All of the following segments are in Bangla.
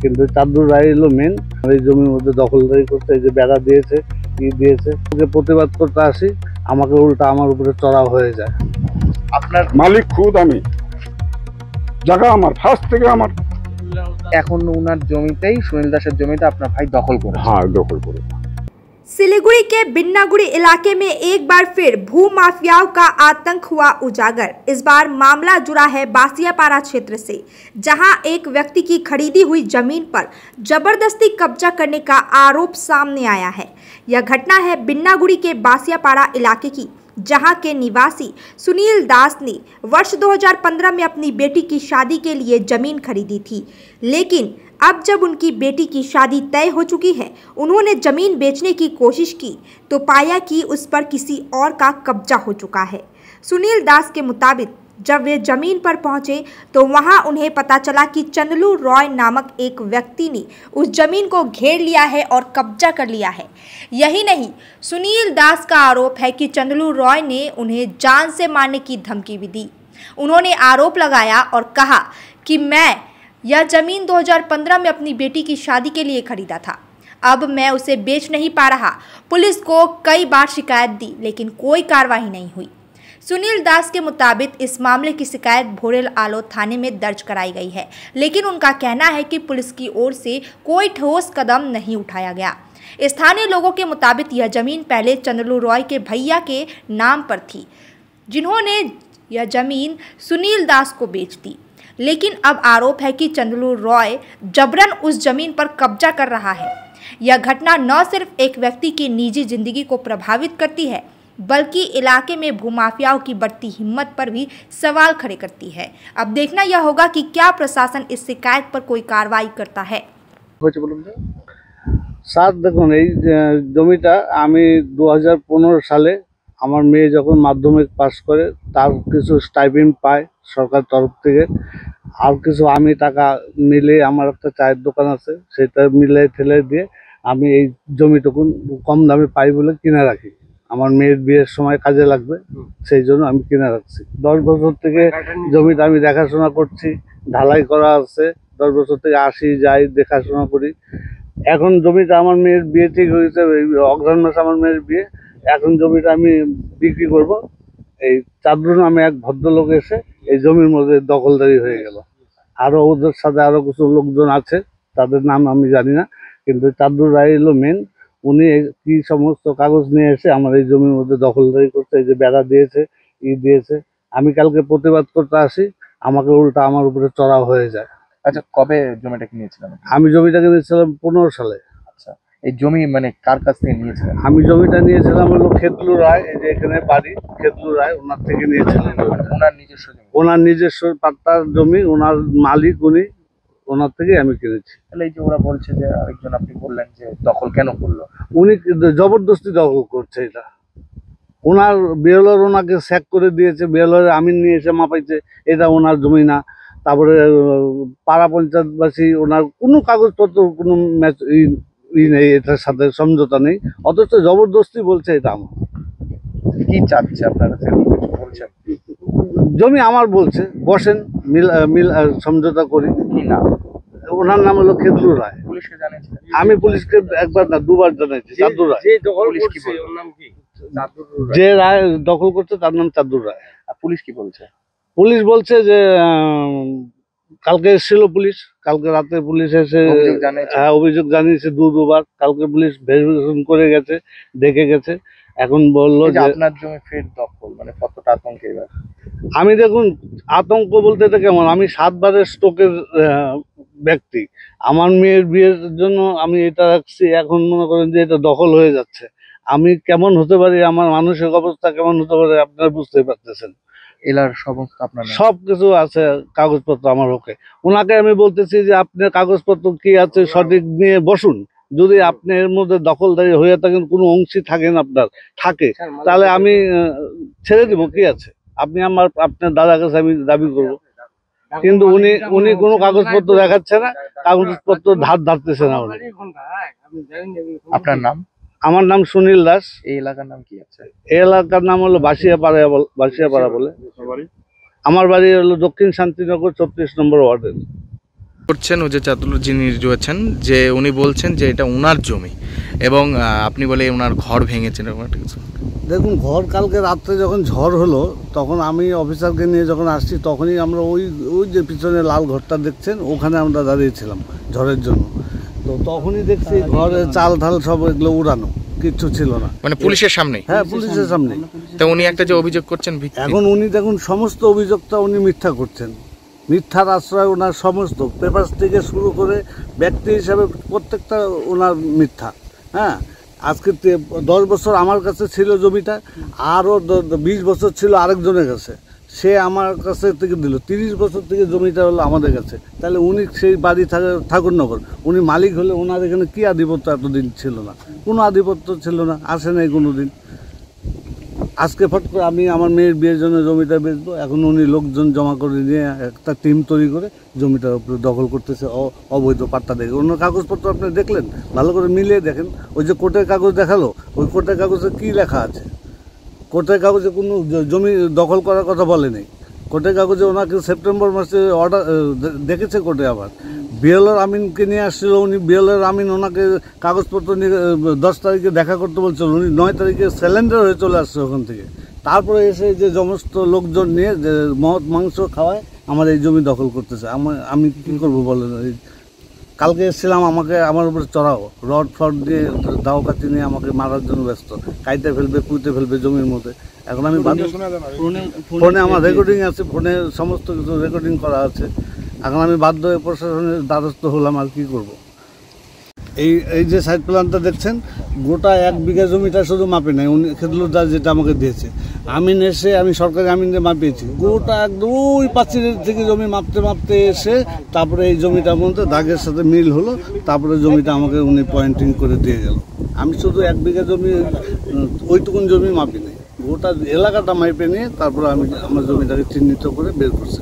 কিন্তু চাঁদুর রায় হলো মেন এই জমির মধ্যে দখলদারি করতে, এই যে বেড়া দিয়েছে দিয়েছে, প্রতিবাদ করতে আসি, আমাকে উল্টা আমার উপরে চড়াও হয়ে যায়। আপনার মালিক খুদ আমি, জায়গা আমার ফার্স্ট থেকে আমার। এখন উনার জমিতেই, সুনীল দাসের জমিতে আপনার ভাই দখল করে। হ্যাঁ, দখল করে। सिलीगुड़ी के बिन्नागुड़ी इलाके में एक बार फिर भू माफियाओं का आतंक हुआ उजागर। इस बार मामला जुड़ा है बासियापारा क्षेत्र से, जहां एक व्यक्ति की खरीदी हुई जमीन पर जबरदस्ती कब्जा करने का आरोप सामने आया है। यह घटना है बिन्नागुड़ी के बासियापारा इलाके की, जहां के निवासी सुनील दास ने वर्ष 2015 में अपनी बेटी की शादी के लिए जमीन खरीदी थी, लेकिन अब जब उनकी बेटी की शादी तय हो चुकी है, उन्होंने जमीन बेचने की कोशिश की तो पाया कि उस पर किसी और का कब्जा हो चुका है। सुनील दास के मुताबिक जब वे जमीन पर पहुंचे तो वहां उन्हें पता चला कि चंदलू रॉय नामक एक व्यक्ति ने उस जमीन को घेर लिया है और कब्जा कर लिया है। यही नहीं, सुनील दास का आरोप है कि चंदलू रॉय ने उन्हें जान से मारने की धमकी भी दी। उन्होंने आरोप लगाया और कहा कि मैं यह जमीन 2015 में अपनी बेटी की शादी के लिए खरीदा था, अब मैं उसे बेच नहीं पा रहा। पुलिस को कई बार शिकायत दी लेकिन कोई कार्रवाई नहीं हुई। सुनील दास के मुताबिक इस मामले की शिकायत भोरेल आलो थाने में दर्ज कराई गई है, लेकिन उनका कहना है कि पुलिस की ओर से कोई ठोस कदम नहीं उठाया गया। स्थानीय लोगों के मुताबिक यह जमीन पहले चंदलू रॉय के भैया के नाम पर थी, जिन्होंने यह जमीन सुनील दास को बेच दी, लेकिन अब आरोप है कि चंदलू रॉय जबरन उस जमीन पर कब्जा कर रहा है। यह घटना न सिर्फ एक व्यक्ति की निजी जिंदगी को प्रभावित करती है, बल्कि इलाके में भूमाफियाओं की बढ़ती हिम्मत पर भी सवाल खड़े करती है। अब देखना यह होगा कि क्या प्रशासन इस शिकायत पर कोई कार्रवाई करता है। স্যার দেখুন, এই জমিটা আমি 2015 সালে আমার মেয়ে যখন মাধ্যমিক পাস করে তার কিছু স্টাইপেন্ড পায় সরকার তরফ থেকে, আর কিছু আমি টাকা মিলে, আমার একটা চায়ের দোকান আছে সেটা মিলে ঠেলে দিয়ে আমি এই জমিটুকুন কম দামে পাই বলে কিনে রাখি। আমার মেয়ের বিয়ের সময় কাজে লাগবে, সেই জন্য আমি কিনে রাখছি। 10 বছর থেকে জমিটা আমি দেখাশোনা করছি, ঢালাই করা আছে, 10 বছর থেকে আসি যাই দেখাশোনা করি। এখন জমিটা আমার মেয়ের বিয়ে ঠিক হয়েছে, অগ্রহণ মাসে আমার মেয়ের বিয়ে, এখন জমিটা আমি বিক্রি করব। এই চাঁদুর নামে এক ভদ্রলোক এসে এই জমির মধ্যে দখলদারি হয়ে গেল। আরো ওদের সাথে আরো কিছু লোকজন আছে, তাদের নাম আমি জানি না, কিন্তু চাঁদুর রায় হলো মেন। উনি কি সমস্ত কাগজ নিয়ে এসে আমার এই জমির মধ্যে দখলদারি করতে, এই যে বেড়া দিয়েছে দিয়েছে। আমি কালকে প্রতিবাদ করতে আসি, আমাকে উল্টা আমার উপরে চড়াও হয়ে যায়। আচ্ছা, কবে জমিটা কিনেছিলেন? আমি জমিটা কিনেছিলাম 15 সালে। আচ্ছা, এই জমি মানে কার কাছ থেকে নিয়েছিলেন? আমি জমিটা নিয়েছিলাম হলো খেতলু রায়, এই যে এখানে বাড়ি খেতলু রায়, ওনার থেকে নিয়েছিলাম। ওনার নিজস্ব জমি? ওনার নিজস্ব পাট্টার জমি, ওনার মালিক উনি, ওনার থেকে আমি কিনেছি। তাহলে এই যে ওরা বলছে যে আরেকজন, আপনি বললেন যে দখল কেন করলো? উনি জবরদস্তি দখল করছে এটা। ওনার বিএলআর ওনাকে স্যাক করে দিয়েছে, বিএলআর আমিন নিয়ে এসে মাপাইছে, এটা ওনার জমি না। তারপরে পাড়া পঞ্চায়েতবাসী ওনার কোনো কাগজপত্র কোনো নেই, এটার সাথে সমঝোতা নেই, অথচ জবরদস্তি বলছে এটা আমার। কি চাচ্ছে আপনারা? বলছেন জমি আমার, বলছে বসেন মিল সমঝোতা করি। কি নাম? ওনার নাম হলো খেতলু রায়। পুলিশকে জানিয়েছেন? আমি পুলিশকে একবার না দুবার জানাইছি। চাঁদুর রায় যে রায় দখল করছে তার নাম চাঁদুর রায়। পুলিশ কি বলছে? পুলিশ বলছে যে কালকে এসেছিল পুলিশ, কালকে রাতে পুলিশ এসে অভিযোগ জানিয়েছে দুবার। কালকে পুলিশ ভেরিফিকেশন করে গেছে, দেখে গেছে। এখন বললো যে আপনার জমি ফের দখল, মানে কতটা আতঙ্কে? আমি দেখুন, আতঙ্ক বলতে এটা কেমন, আমি 7 বারের স্ট্রোকের ব্যক্তি, আমার মেয়ের বিয়ের জন্য আমি এটা রাখছি, এখন মনে করেন যে এটা দখল হয়ে যাচ্ছে। আমি কেমন হতে পারি, আমার মানসিক অবস্থা কেমন হতে পারে আপনারা বুঝতেই পারতেছেন। এলার সমস্ত আপনার সব কিছু আছে, কাগজপত্র আমার ওকে। ওনাকে আমি বলতেছি যে আপনার কাগজপত্র কি আছে সঠিক নিয়ে বসুন, যদি আপনি এর মধ্যে দখলদারি হয়ে থাকেন, কোনো অংশী থাকেন আপনার থাকে, তাহলে আমি ছেড়ে দিব, কি আছে, আপনি আপনার দাদার কাছে আমি দাবি করবো। কিন্তু উনি কোনো কাগজপত্র দেখাচ্ছে না, কাগজপত্র ধারতেছে না উনি। আপনার নাম? আমার নাম সুনীল দাস। এই এলাকার নাম কি আছে? এই এলাকার নাম হলো বাসিয়াপাড়া বলে। আমার বাড়ি হলো দক্ষিণ শান্তিনগর 34 নম্বর ওয়ার্ডে। করছেন ও যে চাতুল যিনি রয়েছেন যে উনি বলছেন যে এটা ওনার জমি এবং আপনি বলে ওনার ঘর ভেঙেছেন এরকম একটা কিছু। দেখুন, ঘর কালকে রাত্রে যখন ঝড় হলো তখন আমি অফিসারকে নিয়ে যখন আসছি তখনই আমরা ওই ওই যে পিছনে লাল ঘরটা দেখছেন ওখানে আমরা দাঁড়িয়েছিলাম ঝড়ের জন্য। তো তখনই দেখছি ঘরের চাল ঢাল সব এগুলো উড়ানো, কিচ্ছু ছিল না। মানে পুলিশের সামনে? হ্যাঁ, পুলিশের সামনে। তো উনি একটা যে অভিযোগ করছেন এখন উনি দেখুন সমস্ত অভিযোগটা উনি মিথ্যা করছেন, মিথ্যার আশ্রয় ওনার সমস্ত পেপার থেকে শুরু করে ব্যক্তি হিসাবে প্রত্যেকটা ওনার মিথ্যা। হ্যাঁ, আজকে 10 বছর আমার কাছে ছিল জমিটা, আরও 20 বছর ছিল আরেকজনের কাছে, সে আমার কাছে থেকে দিল। 30 বছর থেকে জমিটা হলো আমাদের কাছে। তাহলে উনি সেই বাড়ি ঠাকুরনগর, উনি মালিক হলে ওনার এখানে কী আধিপত্য এতদিন ছিল না? কোনো আধিপত্য ছিল না, আসে নাই কোনো দিন। আজকে ফট করে আমি আমার মেয়ের বিয়ের জন্য জমিটা বেচবো, এখন উনি লোকজন জমা করে নিয়ে একটা টিম তৈরি করে জমিটার উপরে দখল করতেছে অবৈধ পাট্টা দেখে। অন্য কাগজপত্র আপনি দেখলেন, ভালো করে মিলিয়ে দেখেন। ওই যে কোর্টের কাগজ দেখালো, ওই কোর্টের কাগজে কী লেখা আছে? কোর্টের কাগজে কোনো জমি দখল করার কথা বলেনি। কোর্টের কাগজে ওনাকে সেপ্টেম্বর মাসে অর্ডার দেখেছে কোর্টে। আবার বিএলআর আমিনকে নিয়ে আসছিল, উনি বিএলআর আমিন ওনাকে কাগজপত্র নিয়ে 10 তারিখে দেখা করতে বলছিল, উনি 9 তারিখে সিলিন্ডার হয়ে চলে আসছে ওখান থেকে। তারপরে এসে যে সমস্ত লোকজন নিয়ে যে মদ মাংস খাওয়ায় আমার এই জমি দখল করতেছে। আমি কী করবো বলেন? কালকে এসেছিলাম, আমাকে আমার উপরে চড়াও, রড ফড দিয়ে দাও কাটি নিয়ে আমাকে মারার জন্য ব্যস্ত, কাইতে ফেলবে, পুঁতে ফেলবে জমির মধ্যে। এখন আমি ফোনে আমার রেকর্ডিং আছে, ফোনে সমস্ত কিছু রেকর্ডিং করা আছে। এখন আমি বাধ্য হয়ে প্রশাসনের দ্বারস্থ হলাম, আর কি করব। এই যে সাইড প্ল্যানটা দেখছেন, গোটা 1 বিঘা জমিটা শুধু মাপে নাই, উনি খেদলুদার যেটা আমাকে দিয়েছে। আমিন এসে, আমি সরকারি আমিনকে মাপিয়েছি, গোটা একদম ওই পাঁচিলের থেকে জমি মাপতে মাপতে এসে তারপরে এই জমিটার মধ্যে দাগের সাথে মিল হলো, তারপরে জমিটা আমাকে উনি পয়েন্টিং করে দিয়ে গেল। আমি শুধু 1 বিঘা জমি, ওইটুকুন জমি মাপি নাই, গোটা এলাকাটা মাইপে নিয়ে তারপরে আমি আমার জমিটাকে চিহ্নিত করে বের করছি।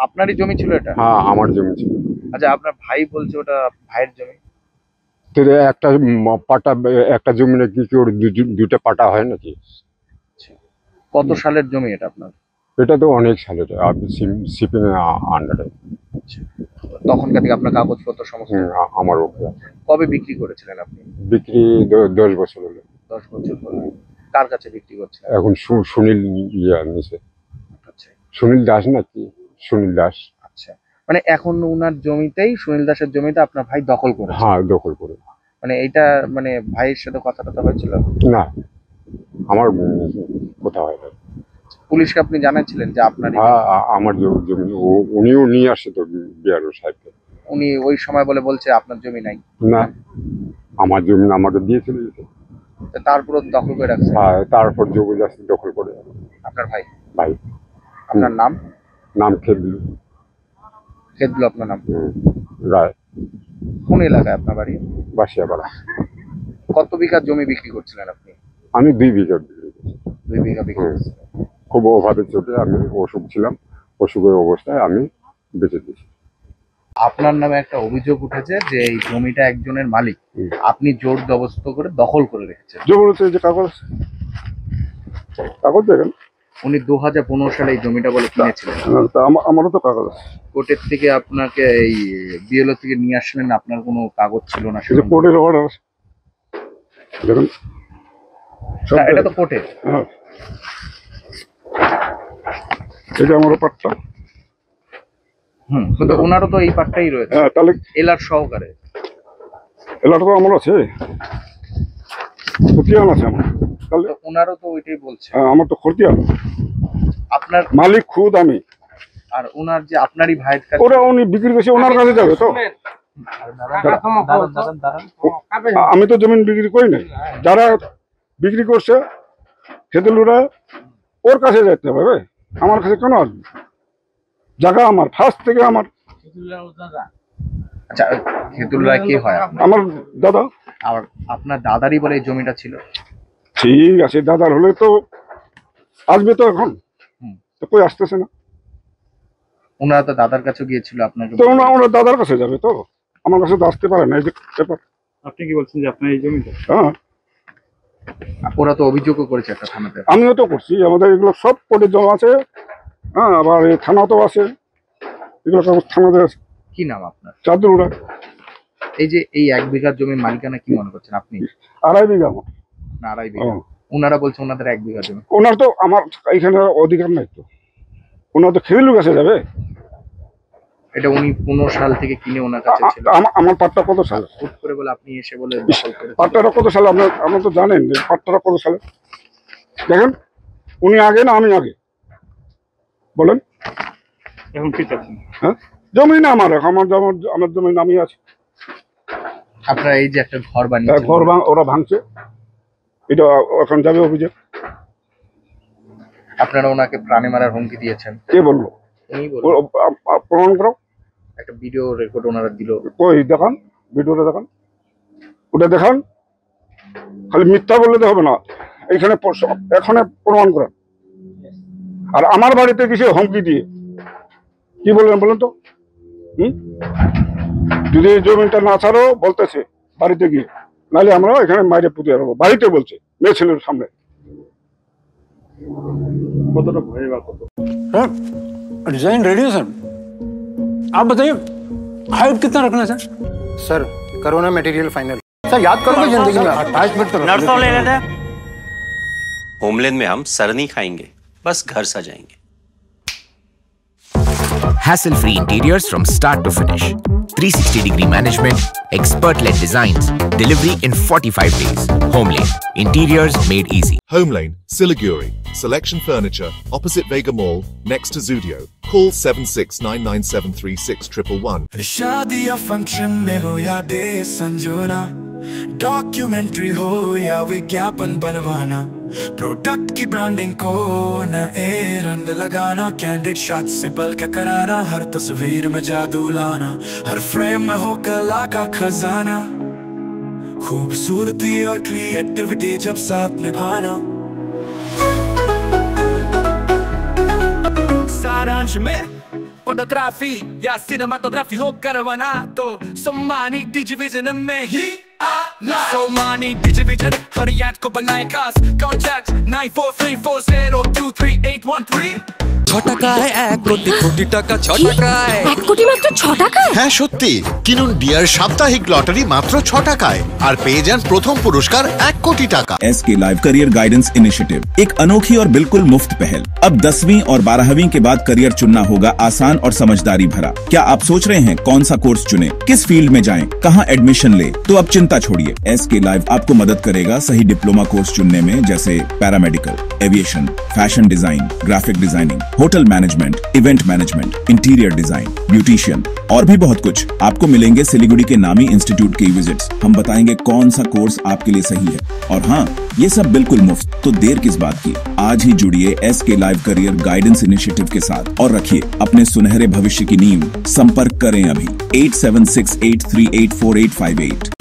আপনারই জমি ছিল এটা? হ্যাঁ, আমার জমি ছিল। আচ্ছা, আপনার ভাই বলছে ওটা ভাইয়ের জমি। তো একটা পাটা, একটা জমি নাকি ওর দুটো পাটা হয় নাকি? কত সালের জমি এটা আপনার? এটা তো অনেক সালের, সিপিএম আন্ডারে। তখনকার দিকে আপনার কাগজপত্র সমস্ত আমার ওকে। কবে বিক্রি করেছিলেন আপনি? বিক্রি 10 বছর হলো। 10 বছর পরে। কার কাছে বিক্রি করছিলেন? এখন সুনীল নিছে। আচ্ছা, সুনীল দাস নাকি? সুনীল দাস। আচ্ছা, মানে এখন উনার জমিতেই, সুনীল দাসের জমিতে আপনার ভাই দখল করেছে? হ্যাঁ, দখল করে। মানে এইটা মানে ভাইয়ের সাথে কথা টথা হয়েছিল? না, আমার কথা হয় না। পুলিশকে আপনি জানাচ্ছিলেন যে আপনার? হ্যাঁ, আমার জমি উনিও নিয়ে আসে তো বিআরও সাহেবকে। উনি ওই সময় বলছে আপনার জমি নাই? না, আমার জমি আমাকে দিয়েছিল। তারপর দখল করে রাখছে? হ্যাঁ, তারপর জমি দখল করে। আপনার ভাই? ভাই। আপনার নাম? নাম খেদলু। খেদলু আপনার নাম? রায়। কোন এলাকায় আপনার বাড়ি? বাসিয়াপাড়া। কত বিঘা জমি বিক্রি করছিলেন আপনি? আমি 2 বিঘা বিক্রি করছি। 2 বিঘা বিক্রি করছিলেন? খুব অভাবে চোটে আমি অসুখ ছিলাম, অসুখের অবস্থায় আমি বেঁচে দিয়েছি। আপনার নামে একটা অভিযোগ উঠেছে যে এই জমিটা একজনের মালিক, আপনি জোর জবরদস্ত করে দখল করে রেখেছেন। জবরদস্তি যে কাগজ দেখেন, উনি 2015 সালে এই জমিটা বলে কিনেছিলেন। আমারও তো কাগজ আছে। কোর্টের থেকে আপনাকে এই বিএলও থেকে নিয়ে আসলেন, আপনার কোনো কাগজ ছিল না? কোর্টের অর্ডার দেখুন, এটা তো কোর্টের। হ্যাঁ, এটা আমারও পাট্টা। কিন্তু ওনারও তো এই পাটটাই রয়েছে। হ্যাঁ, তাহলে এলার সহকারে। এলাটা তো আমার আছে, খতিয়ান আছে আমার। তাহলে ওনারও তো ওইটাই বলছে। হ্যাঁ, আমার তো খতিয়ান। আপনার মালিক খুদ আমি। আর ওনার যে আপনারই ভাইয়ের কাছে, ওরা উনি বিক্রি করছে, ওনার কাছে যাবে তো। আমি তো জমি বিক্রি করি নাই, যারা বিক্রি করছে খেদলুরা ওর কাছে যেতে হবে, আমার কাছে কেন আসবে? জায়গা আমার, ফার্স্ট থেকে আমার। আচ্ছা, খেদুল্লাহ কি হয়? আমার দাদা। আর আপনার দাদারই বলে এই জমিটা ছিল? ঠিক আছে, দাদার হলে তো আসবে তো, এখন তো কই আসতেছে না। ওনারা তো দাদার কাছে গিয়েছিল আপনাকে, তো ওনার দাদার কাছে যাবে তো, আমার কাছে তো আসতে পারে না। এই যে ব্যাপার। আপনি কি বলছেন যে আপনার এই জমিটা? হ্যাঁ, ওরা তো অভিযোগও করেছে একটা থানাতে। আমিও তো করছি, আমাদের এগুলো সব কোর্টে জমা আছে। হ্যাঁ, আবার এই থানা তো আছে, এগুলো থানাতে কি নাম আপনার? চাঁদুরা। এই যে এই 1 বিঘা জমির মালিকানা কি মনে করছেন আপনি? 2.5 বিঘা আমার। না 2.5 বিঘা। ওনারা বলছে ওনাদের 1 বিঘা জমি। ওনার তো আমার এখানে অধিকার নাই তো, ওনার তো খেদিলুর কাছে যাবে। এটা উনি 15 সাল থেকে কিনে ওনার কাছে ছিল। আমার পাট্টা কত সালে? হুট করে বলে আপনি এসে বলে দখল করেছেন। পাট্টাটা কত সালে? আপনারা তো জানেন যে পাট্টাটা কত সালে। দেখেন উনি আগে না আমি আগে, বলেন। এখন কি চাচ্ছেন? হ্যাঁ, জমি না আমার জমি নামই আছে। আপনারা এই যে একটা ঘর বানিয়েছেন, ঘর ওরা ভাঙছে, এটা এখন যাবে অভিযোগ। আপনারা ওনাকে প্রাণে মারার হুমকি দিয়েছেন। কে বললো? উনি বলল। প্রমাণ করো। একটা ভিডিও রেকর্ড ওনারা দিল। কই দেখান, ভিডিওটা দেখান, ওটা দেখান। খালি মিথ্যা বললে তো হবে না, এইখানে এখানে প্রমাণ করেন। আর আমার বাড়িতে কিছু হুমকি দিয়ে কি বললেন বলেন তো? যদি জমিটা না ছাড়ো বলতেছে বাড়িতে গিয়ে, নাহলে আমরা এখানে মাইরে পুঁতে রাখবো। বাড়িতে বলছে, মেয়ে ছেলের সামনে। কতটা ভয় বা কত? डिजाइन रेडी है सर, आप बताइए हाइट कितना रखना है सर? करो ना मटेरियल फाइनल। सर याद करोगे जिंदगी में 28 मिनट तो नर्सों ले लेते हैं। होमलैंड में हम सर नहीं खाएंगे, बस घर सजाएंगे। Hassle-free interiors from start to finish. 360-degree management, expert-led designs, delivery in 45 days. Homelane, interiors made easy. Homelane, Siliguri. Selection Furniture, opposite Vega Mall, next to Zudio. Call 7699736111. शादी या फंक्शन में हो या दे संजोना, डॉक्यूमेंट्री हो या विज्ञापन बनवाना, प्रोडक्ट की ब्रांडिंग को न रंग लगाना, कैंडिड शॉट से बल्कि कराना, हर तस्वीर में जादू लाना, हर फ्रेम में हो कला का खजाना, खूबसूरती और क्रिएटिविटी जब साथ निभाना। सारांश में फोटोग्राफी या सिनेमाटोग्राफी हो करवाना तो सोमानी डिजिविजन में ही आना। सोमानी डिजिविजन हर याद को बनाए खास। कॉन्टैक्ट 9434023813। छोटा का है 1 কোটি টাকা, छोटा का है 1 কোটি মাত্র 6 টাকায়। হ্যাঁ সত্যি, কিনুন ডিয়ার সাপ্তাহিক লটারি মাত্র 6 টাকায় আর পেয়ে যান প্রথম পুরস্কার 1 কোটি টাকা। SK live career guidance initiative एक अनोखी और बिल्कुल मुफ्त पहल। अब 10वीं और 12वीं के बाद करियर चुनना होगा आसान और समझदारी भरा। क्या आप सोच रहे हैं कौन सा कोर्स चुने, किस फील्ड में जाएं, कहां एडमिशन ले? तो अब चिंता छोड़िए, एसके लाइव आपको मदद करेगा सही डिप्लोमा कोर्स चुनने में, जैसे paramedical, aviation, fashion design, graphic designing, hotel management, event management, interior design, beautician और भी बहुत कुछ। आपको मिलेंगे सिलीगुड़ी के नामी इंस्टीट्यूट की विजिट्स। हम बताएंगे कौन सा कोर्स आपके लिए सही है, और हाँ, ये सब बिल्कुल मुफ्त। तो देर किस बात की, आज ही जुड़िए SK live career guidance initiative के साथ और रखिए अपने सुनहरे भविष्य की नींव। संपर्क करें अभी 8768384858।